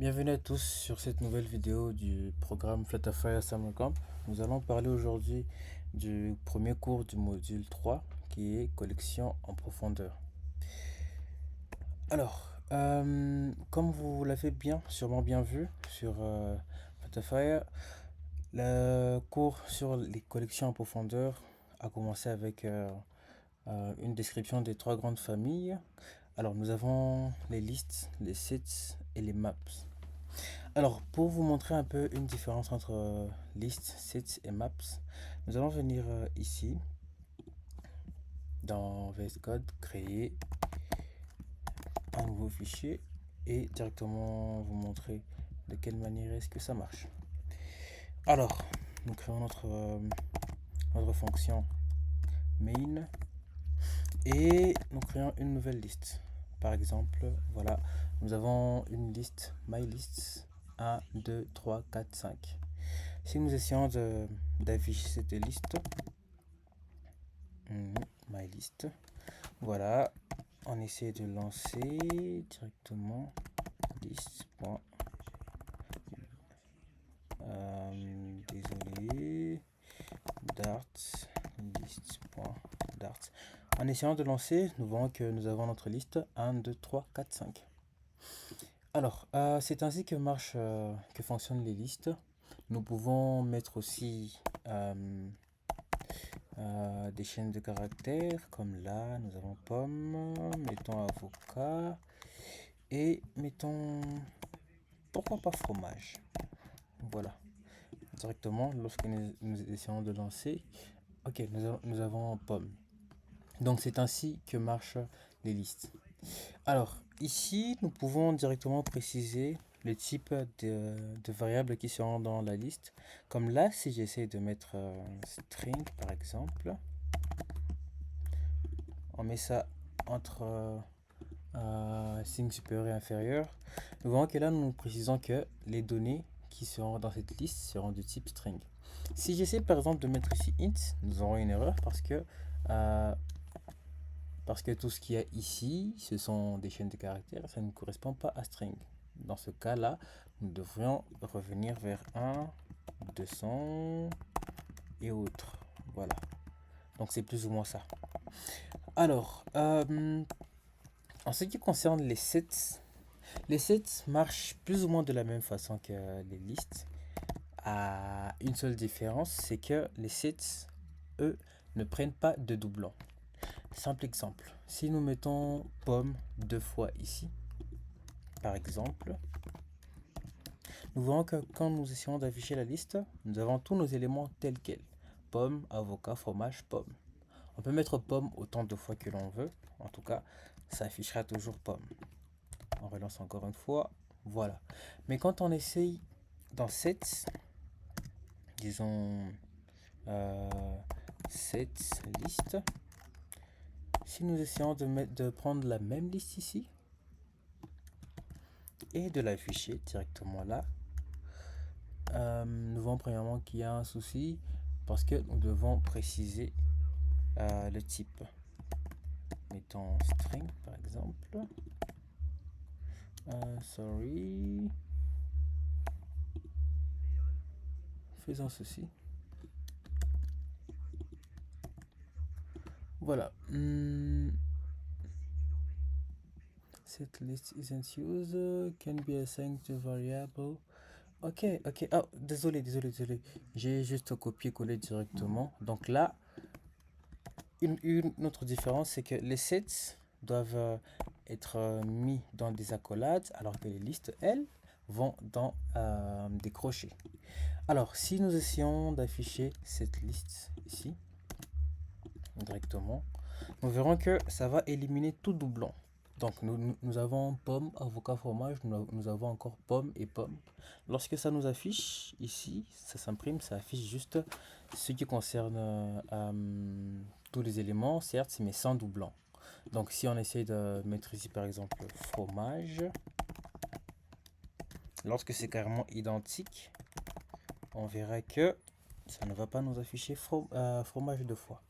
Bienvenue à tous sur cette nouvelle vidéo du programme Flutterfire Summer Camp. Nous allons parler aujourd'hui du premier cours du module 3 qui est collection en profondeur. Alors, comme vous l'avez sûrement bien vu sur Flutterfire, le cours sur les collections en profondeur a commencé avec une description des trois grandes familles. Alors, nous avons les listes, les sets et les maps. Alors, pour vous montrer un peu une différence entre list, sets et maps, nous allons venir ici dans VS Code, créer un nouveau fichier et directement vous montrer de quelle manière est-ce que ça marche. Alors, nous créons notre fonction main et nous créons une nouvelle liste. Par exemple, voilà, nous avons une liste, my lists 1, 2, 3, 4, 5. Si nous essayons d'afficher cette liste, my list, voilà, on essaie de lancer directement list. Désolé, dart, list.dart. En essayant de lancer, nous voyons que nous avons notre liste 1, 2, 3, 4, 5. Alors, c'est ainsi que fonctionnent les listes. Nous pouvons mettre aussi des chaînes de caractères, comme là, nous avons pomme, mettons avocat, et mettons, pourquoi pas fromage. Voilà, directement, lorsque nous essayons de lancer, ok, nous avons pomme. Donc c'est ainsi que marchent les listes. Alors, ici, nous pouvons directement préciser le type de variables qui seront dans la liste. Comme là, si j'essaie de mettre string, par exemple, on met ça entre signe supérieur et inférieur. Nous voyons que là, nous précisons que les données qui seront dans cette liste seront du type string. Si j'essaie par exemple de mettre ici int, nous aurons une erreur euh, parce que tout ce qu'il y a ici, ce sont des chaînes de caractères, ça ne correspond pas à string. Dans ce cas-là, nous devrions revenir vers 1, 200 et autres. Voilà. Donc c'est plus ou moins ça. Alors, en ce qui concerne les sets marchent plus ou moins de la même façon que les listes. À une seule différence, c'est que les sets, eux, ne prennent pas de doublons. Simple exemple, si nous mettons pomme deux fois ici, par exemple, nous voyons que quand nous essayons d'afficher la liste, nous avons tous nos éléments tels quels. Pomme, avocat, fromage, pomme. On peut mettre pomme autant de fois que l'on veut. En tout cas, ça affichera toujours pomme. On relance encore une fois. Voilà. Mais quand on essaye dans cette, disons, euh, cette liste, si nous essayons de prendre la même liste ici et de l'afficher directement là, nous voyons premièrement qu'il y a un souci parce que nous devons préciser le type. Mettons string par exemple. Sorry. Faisons ceci. Voilà. Cette list isn't used. Can be assigned to variable. Ok, ok. Oh, désolé. J'ai juste copié-collé directement. Donc là, une autre différence, c'est que les sets doivent être mis dans des accolades, alors que les listes, elles, vont dans des crochets. Alors, si nous essayons d'afficher cette liste ici, directement, nous verrons que ça va éliminer tout doublon. Donc, nous avons pomme, avocat, fromage, nous avons encore pomme et pomme. Lorsque ça nous affiche ici, ça s'imprime, ça affiche juste ce qui concerne tous les éléments, certes, mais sans doublon. Donc, si on essaye de mettre ici par exemple fromage, lorsque c'est carrément identique, on verra que ça ne va pas nous afficher fromage deux fois.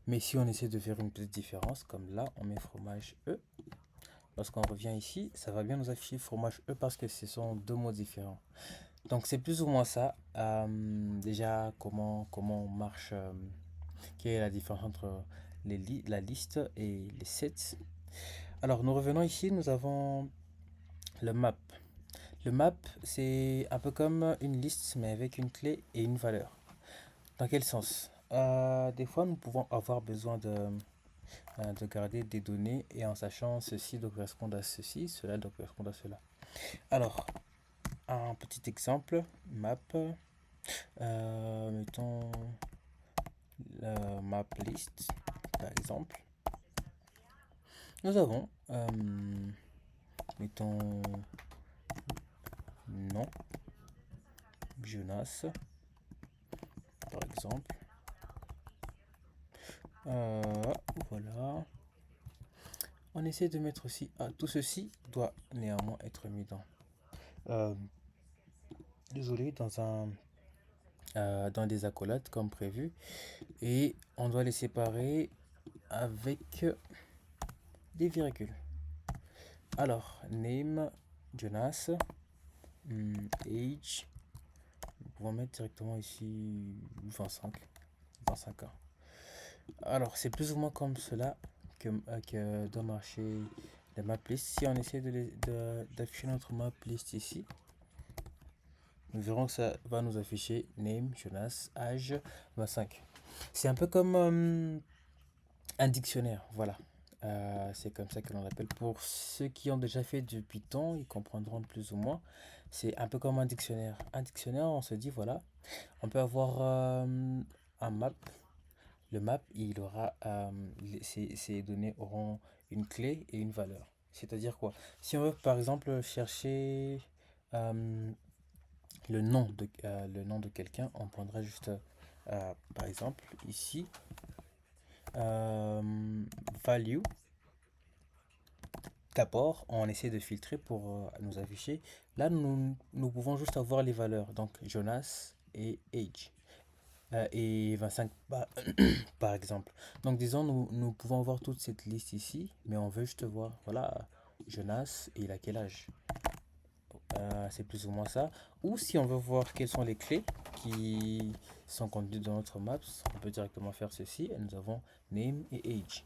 Mais si on essaie de faire une petite différence, comme là, on met fromage E, lorsqu'on revient ici, ça va bien nous afficher fromage E parce que ce sont deux mots différents. Donc c'est plus ou moins ça. Déjà, comment marche, quelle est la différence entre la liste et les sets. Alors nous revenons ici, nous avons le map. Le map, c'est un peu comme une liste, mais avec une clé et une valeur. Dans quel sens? Des fois, nous pouvons avoir besoin de garder des données et en sachant ceci doit correspondre à ceci, cela doit correspondre à cela. Alors, un petit exemple, map, mettons la map list, par exemple. Nous avons, mettons, nom, Jonas, par exemple. Voilà. On essaie de mettre aussi. Ah, tout ceci doit néanmoins être mis euh, désolé, dans des accolades comme prévu. Et on doit les séparer avec des virgules. Alors, name, Jonas, age. Nous pouvons mettre directement ici 25. 25 ans. Alors, c'est plus ou moins comme cela que doit marcher la map list. Si on essaie d'afficher notre map list ici, nous verrons que ça va nous afficher name, Jonas, âge 25. C'est un peu comme un dictionnaire, voilà. C'est comme ça que l'on l'appelle. Pour ceux qui ont déjà fait du Python, ils comprendront plus ou moins. C'est un peu comme un dictionnaire. Un dictionnaire, on se dit, voilà, on peut avoir un map. Le map, il aura, ces données auront une clé et une valeur. C'est-à-dire quoi? Si on veut, par exemple, chercher euh, le nom de quelqu'un, on prendra juste, par exemple, ici, value. D'abord, on essaie de filtrer pour nous afficher. Là, nous pouvons juste avoir les valeurs. Donc, Jonas et age. Et 25 par exemple. Donc, disons, nous pouvons avoir toute cette liste ici, mais on veut juste voir, voilà, Jonas et il a quel âge. C'est plus ou moins ça. Ou si on veut voir quelles sont les clés qui sont contenues dans notre maps, on peut directement faire ceci et nous avons name et age.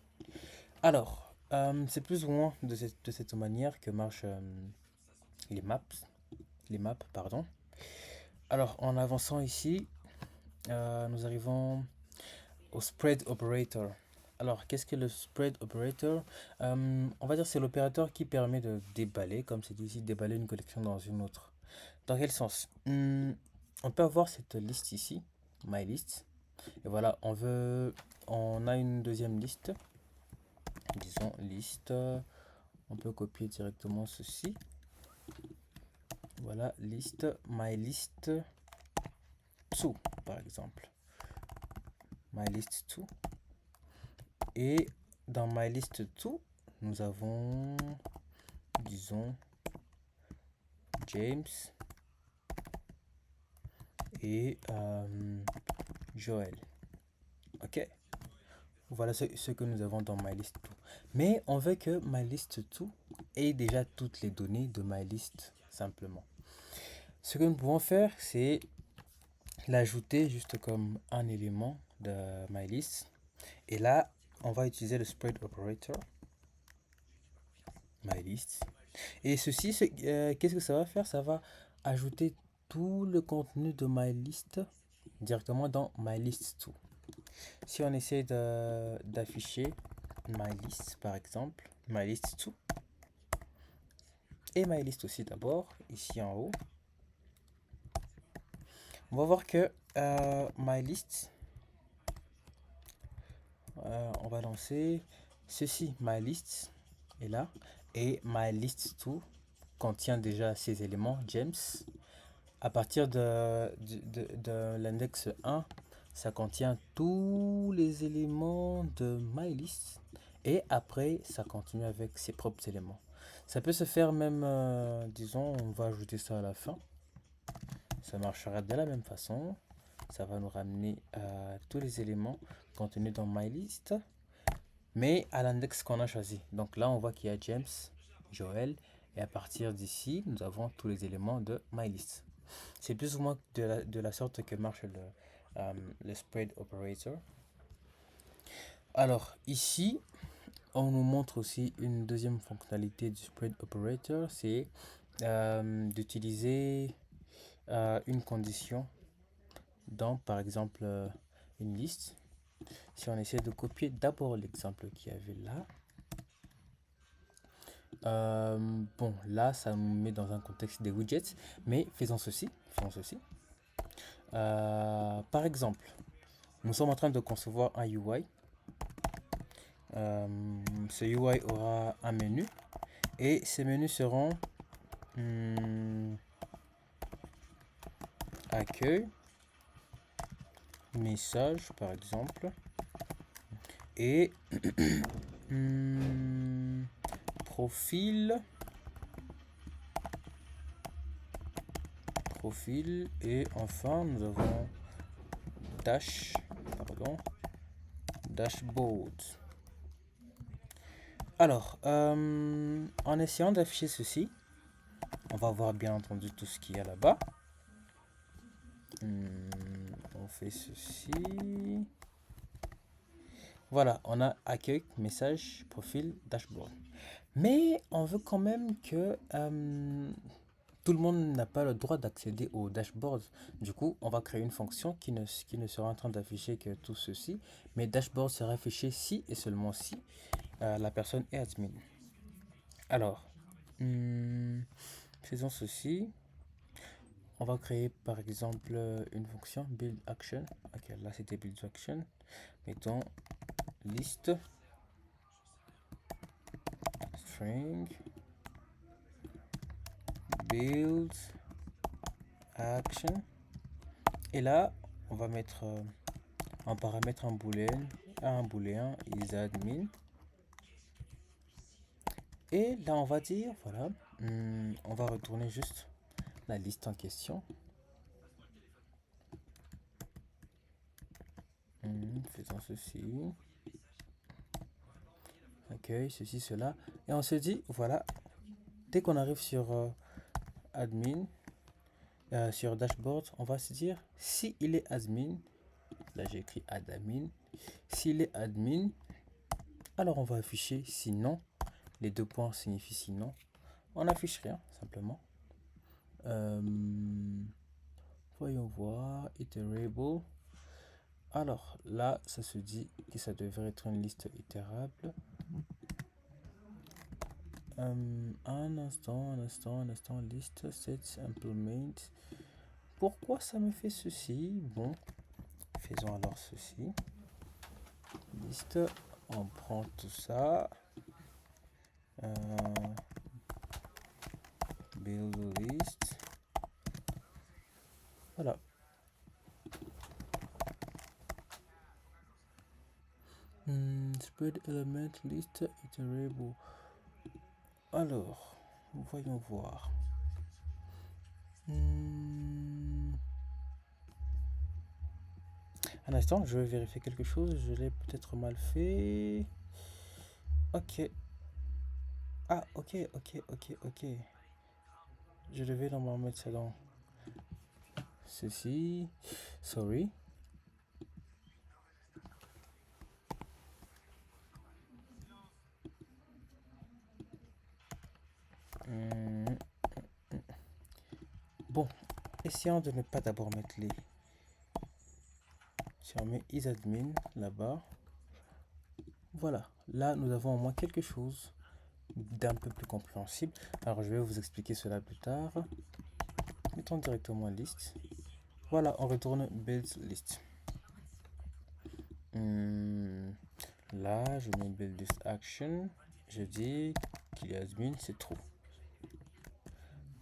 Alors, c'est plus ou moins de cette manière que marchent les maps, les maps, pardon. Alors, en avançant ici, nous arrivons au spread operator. Alors, qu'est-ce que le spread operator? On va dire c'est l'opérateur qui permet de déballer, comme c'est dit ici, déballer une collection dans une autre. Dans quel sens? On peut avoir cette liste ici, my list. Et voilà, on a une deuxième liste. Disons liste. On peut copier directement ceci. Voilà, liste, my list 2, par exemple. My list 2. Et dans my list 2, nous avons, disons, James et Joël. Ok. Voilà ce que nous avons dans MyList 2. Mais on veut que MyList 2 ait déjà toutes les données de MyList simplement. Ce que nous pouvons faire, c'est l'ajouter juste comme un élément de MyList. Et là, on va utiliser le spread operator, MyList. Et ceci, qu'est-ce que ça va faire? Ça va ajouter tout le contenu de MyList directement dans MyList 2. Si on essaie d'afficher MyList par exemple, MyList 2 et MyList aussi d'abord, ici en haut, on va voir que MyList, on va lancer ceci, MyList est là, et MyList 2 contient déjà ces éléments, James. À partir de l'index 1, ça contient tous les éléments de MyList. Et après, ça continue avec ses propres éléments. Ça peut se faire même, disons, on va ajouter ça à la fin. Ça marchera de la même façon. Ça va nous ramener tous les éléments contenus dans MyList, mais à l'index qu'on a choisi. Donc là, on voit qu'il y a James Joël. Et à partir d'ici, nous avons tous les éléments de MyList. C'est plus ou moins de la sorte que marche le spread operator. Alors ici, on nous montre aussi une deuxième fonctionnalité du spread operator, c'est d'utiliser une condition dans par exemple une liste. Si on essaie de copier d'abord l'exemple qu'il y avait là, bon là ça nous met dans un contexte des widgets, mais faisons ceci. Par exemple, nous sommes en train de concevoir un UI. Ce UI aura un menu et ces menus seront accueil, message par exemple, et profil, et enfin nous avons dashboard. Alors, en essayant d'afficher ceci, on va voir bien entendu tout ce qu'il y a là-bas. On fait ceci. Voilà, on a accueil, message, profil, dashboard. Mais on veut quand même que tout le monde n'a pas le droit d'accéder au dashboard. Du coup, on va créer une fonction qui ne sera en train d'afficher que tout ceci. Mais dashboard sera affiché si et seulement si la personne est admin. Alors, faisons ceci. On va créer par exemple une fonction build action. Ok, là c'était build action. Mettons list string build action. Et là, on va mettre en paramètre un booléen isAdmin. Et là, on va dire, voilà, on va retourner juste la liste en question. Faisons ceci. Ok, ceci, cela. Et on se dit, voilà, dès qu'on arrive sur admin, sur dashboard, on va se dire, si il est admin, là j'ai écrit admin, s'il est admin, alors on va afficher sinon, les deux points signifient sinon, on n'affiche rien, simplement. Voyons voir, iterable. Alors là, ça se dit que ça devrait être une liste itérable. Un instant, liste, set, implement. Pourquoi ça me fait ceci? Bon, faisons alors ceci. Liste, on prend tout ça. Build list. Voilà. Spread element list iterable. Alors, voyons voir. Un instant, je vais vérifier quelque chose. Je l'ai peut-être mal fait. Ok. Ah, ok. Je devais normalement mettre ça dans ceci. Sorry. Bon, essayons de ne pas d'abord mettre les. Si on met isAdmin là-bas, voilà, là nous avons au moins quelque chose d'un peu plus compréhensible. Alors je vais vous expliquer cela plus tard. Mettons directement liste. Voilà, on retourne build list. Là, je mets build list action. Je dis qu'il est admin, c'est true.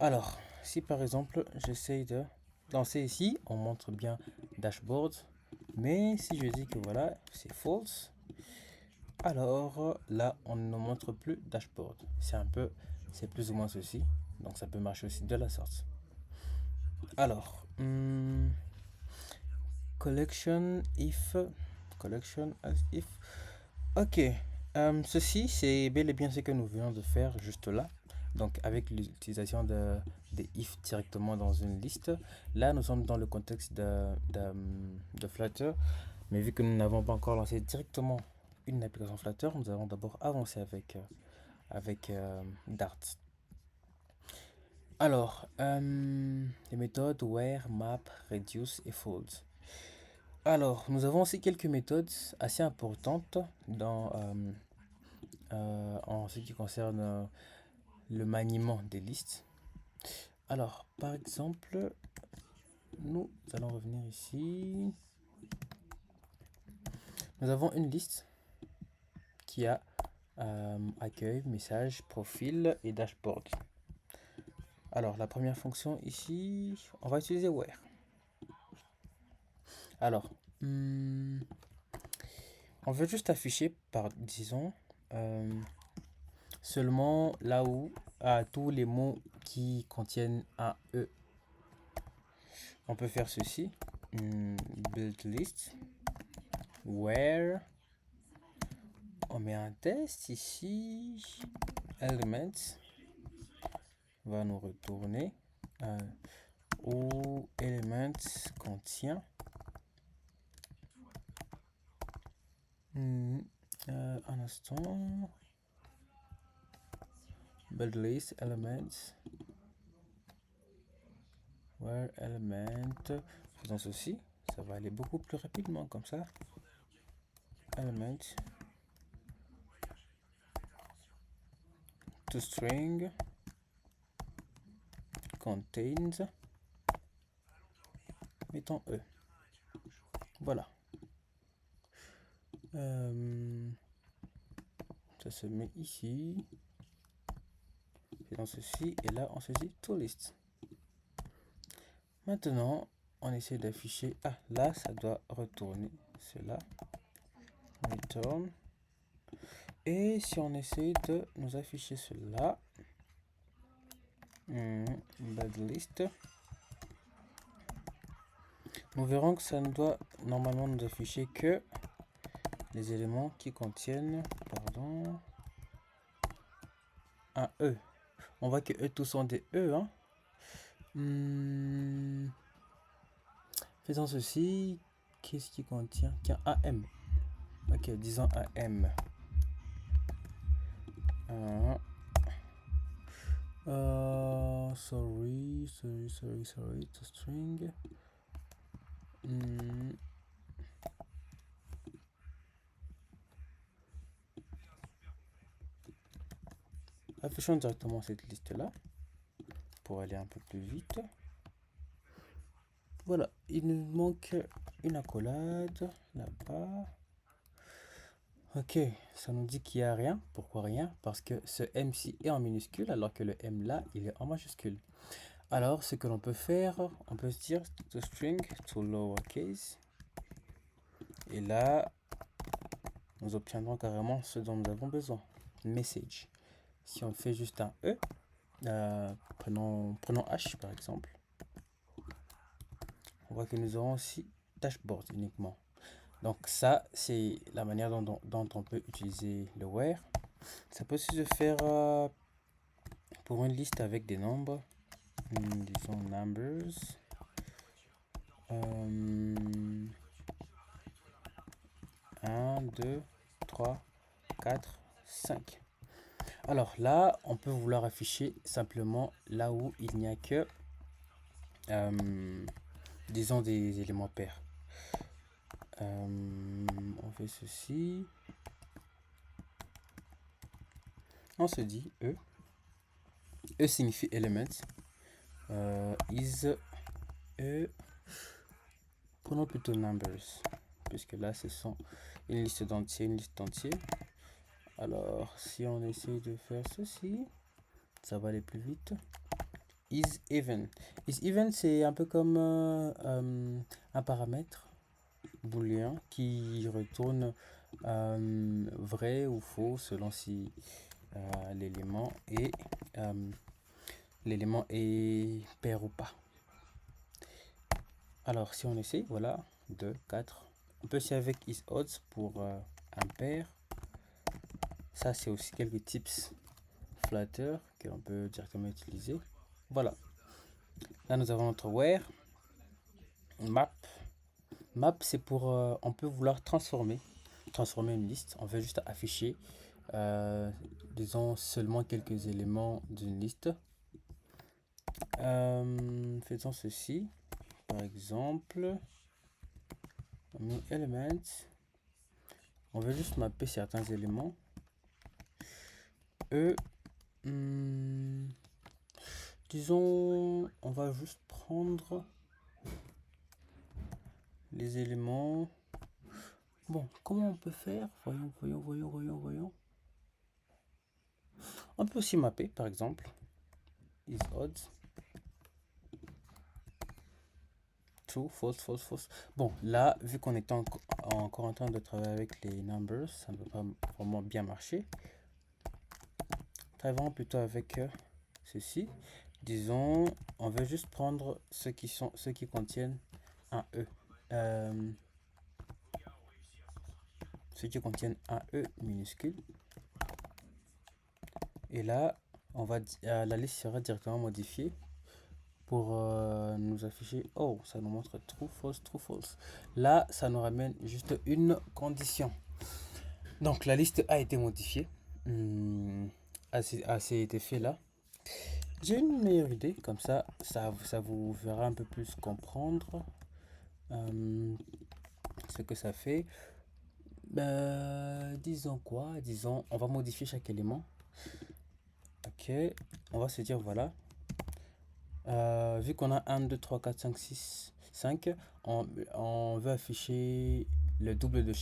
Alors, si par exemple j'essaye de lancer ici, on montre bien dashboard. Mais si je dis que voilà, c'est false, alors là, on ne montre plus dashboard. C'est plus ou moins ceci. Donc ça peut marcher aussi de la sorte. Alors, collection as if. Ok. Ceci, c'est bel et bien ce que nous venons de faire juste là. Donc, avec l'utilisation des if directement dans une liste. Là, nous sommes dans le contexte de Flutter. Mais vu que nous n'avons pas encore lancé directement une application Flutter, nous allons d'abord avancer avec Dart. Alors, les méthodes where, map, reduce et fold. Alors, nous avons aussi quelques méthodes assez importantes en ce qui concerne le maniement des listes. Alors, par exemple, nous allons revenir ici. Nous avons une liste qui a accueil, message, profil et dashboard. Alors, la première fonction ici, on va utiliser where. Alors, on veut juste afficher par, disons, seulement là où tous les mots qui contiennent un E. On peut faire ceci. Build list. Where. On met un test ici. Elements. Va nous retourner où Elements contient. Un instant. Build list elements. Where element. Faisons ceci. Ça va aller beaucoup plus rapidement comme ça. Element. ToString. Contains. Mettons E. Voilà. Ça se met ici. Faisons ceci. Et là, on saisit toList. Maintenant, on essaie d'afficher. Ah, là, ça doit retourner cela. Return. Et si on essaie de nous afficher cela, bad list, nous verrons que ça ne doit normalement nous afficher que les éléments qui contiennent, pardon, un E. On voit que eux tous sont des E, hein. Faisons ceci. Qu'est-ce qui contient? Tiens, AM. Ok, disons AM. Sorry, to string. Affichons directement cette liste-là pour aller un peu plus vite. Voilà, il nous manque une accolade là-bas. Ok, ça nous dit qu'il n'y a rien. Pourquoi rien? Parce que ce M-ci est en minuscule alors que le M là, il est en majuscule. Alors, ce que l'on peut faire, on peut se dire to string to lowercase. Et là, nous obtiendrons carrément ce dont nous avons besoin. Message. Si on fait juste un E, prenons H par exemple. On voit que nous aurons aussi dashboard uniquement. Donc ça, c'est la manière dont on peut utiliser le where. Ça peut aussi se faire pour une liste avec des nombres. Disons numbers. 1, 2, 3, 4, 5. Alors là, on peut vouloir afficher simplement là où il n'y a que, disons, des éléments pairs. On fait ceci. On se dit E. E signifie element. Is E. Prenons plutôt numbers. Puisque là, ce sont une liste d'entiers, une liste d'entiers. Alors, si on essaie de faire ceci, ça va aller plus vite. Is even. Is even, c'est un peu comme un paramètre booléen qui retourne vrai ou faux selon si l'élément est pair ou pas. Alors, si on essaie, voilà, 2, 4. On peut essayer avec is odds pour impair. Ça, c'est aussi quelques tips flatteurs que l'on peut directement utiliser. Voilà. Là, nous avons notre where, map. Map, c'est pour, on peut vouloir transformer une liste. On veut juste afficher, euh, disons, seulement quelques éléments d'une liste. Faisons ceci. Par exemple, on met element. On veut juste mapper certains éléments. E, disons, on va juste prendre les éléments. Bon, comment on peut faire? Voyons. On peut aussi mapper, par exemple, is odd. True, false. Bon, là, vu qu'on est encore en train de travailler avec les numbers, ça ne va pas vraiment bien marcher. Travaillons plutôt avec ceci. Disons, on veut juste prendre ceux qui contiennent un E. Ceux qui contiennent un E minuscule. Et là, la liste sera directement modifiée pour nous afficher. Oh, ça nous montre true, false. Là, ça nous ramène juste une condition. Donc, la liste a été modifiée à cet effet-là. J'ai une meilleure idée, comme ça vous fera un peu plus comprendre ce que ça fait. Disons quoi? Disons, on va modifier chaque élément. Ok, on va se dire voilà. Vu qu'on a 1, 2, 3, 4, 5, 6, 5, on veut afficher le double de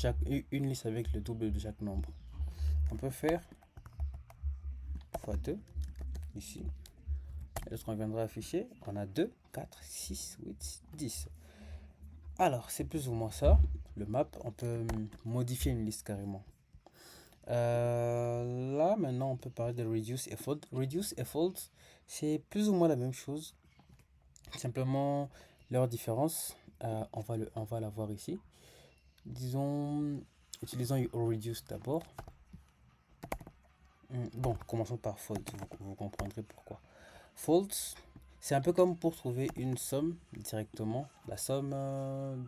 une liste avec le double de chaque nombre. On peut faire x2 ici. Lorsqu'on viendra afficher, on a 2, 4, 6, 8, 10. Alors, c'est plus ou moins ça. Le map, on peut modifier une liste carrément. Là, maintenant, on peut parler de reduce et fold. Reduce et fold, c'est plus ou moins la même chose. Simplement, leur différence, on va la voir ici. Disons, utilisons reduce d'abord. Bon, commençons par fold, vous comprendrez pourquoi. Fold, c'est un peu comme pour trouver une somme directement. La somme,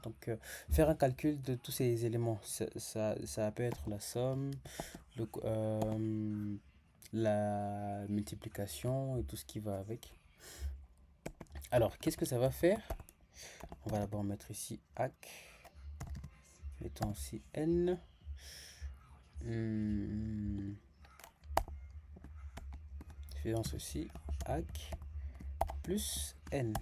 donc faire un calcul de tous ces éléments. Ça peut être la somme, la multiplication et tout ce qui va avec. Alors, qu'est-ce que ça va faire? On va d'abord mettre ici hack. Mettons aussi n. Faisons ceci, hack plus n.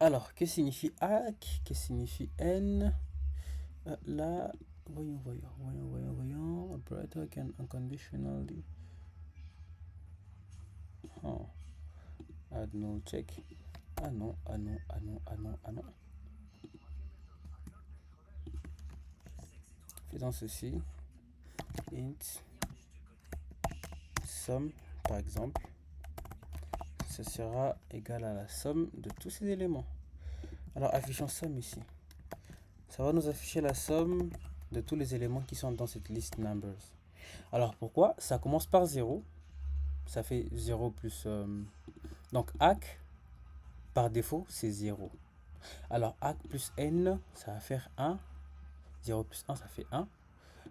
Alors, que signifie hack? Que signifie n? Là, voyons. Operator can unconditionally. Oh. Add no check. Ah non. Faisons ceci. Int somme, par exemple. Ça sera égal à la somme de tous ces éléments. Alors, affichons somme ici. Ça va nous afficher la somme de tous les éléments qui sont dans cette liste numbers. Alors, pourquoi? Ça commence par 0. Ça fait 0 plus... donc, hack, par défaut, c'est 0. Alors, hack plus n, ça va faire 1. 0 plus 1, ça fait 1.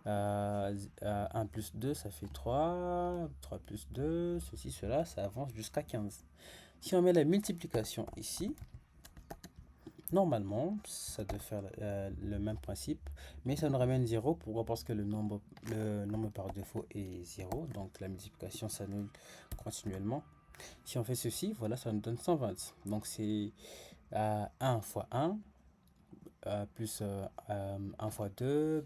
1 plus 2, ça fait 3. 3 plus 2, ceci, cela, ça avance jusqu'à 15. Si on met la multiplication ici, normalement, ça doit faire le même principe, mais ça nous ramène 0. Pourquoi? Parce que le nombre par défaut est 0, donc la multiplication s'annule continuellement. Si on fait ceci, voilà, ça nous donne 120. Donc c'est 1 fois 1, plus 1 fois 2,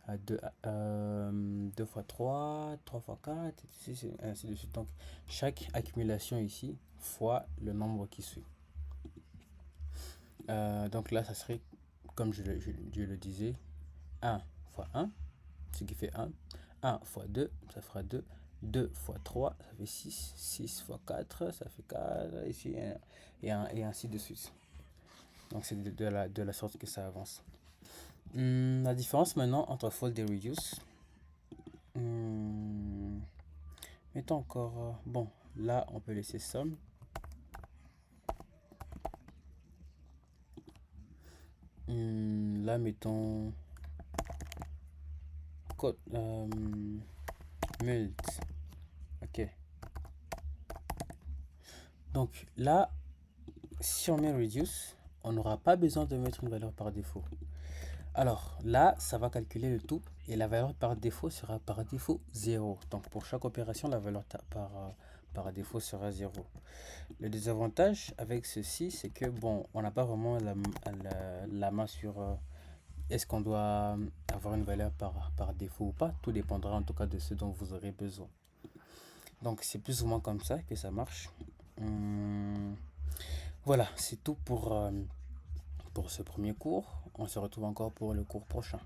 2 fois 3, 3 fois 4, et ainsi de suite. Donc chaque accumulation ici fois le nombre qui suit. Donc là, ça serait, comme je le disais, 1 fois 1, ce qui fait 1. 1 fois 2, ça fera 2. 2 fois 3, ça fait 6. 6 fois 4, ça fait 4. Ici, et ainsi de suite. Donc c'est de la sorte que ça avance. La différence maintenant entre fold et reduce. Mettons encore, bon, là, on peut laisser somme. Là, mettons code, mult. Ok. Donc là, si on met reduce, on n'aura pas besoin de mettre une valeur par défaut. Alors là, ça va calculer le tout et la valeur par défaut sera par défaut 0. Donc pour chaque opération, la valeur par défaut sera 0. Le désavantage avec ceci, c'est que bon, on n'a pas vraiment la main sur est-ce qu'on doit avoir une valeur par défaut ou pas. Tout dépendra en tout cas de ce dont vous aurez besoin. Donc c'est plus ou moins comme ça que ça marche. Hum, voilà, c'est tout pour ce premier cours. On se retrouve encore pour le cours prochain.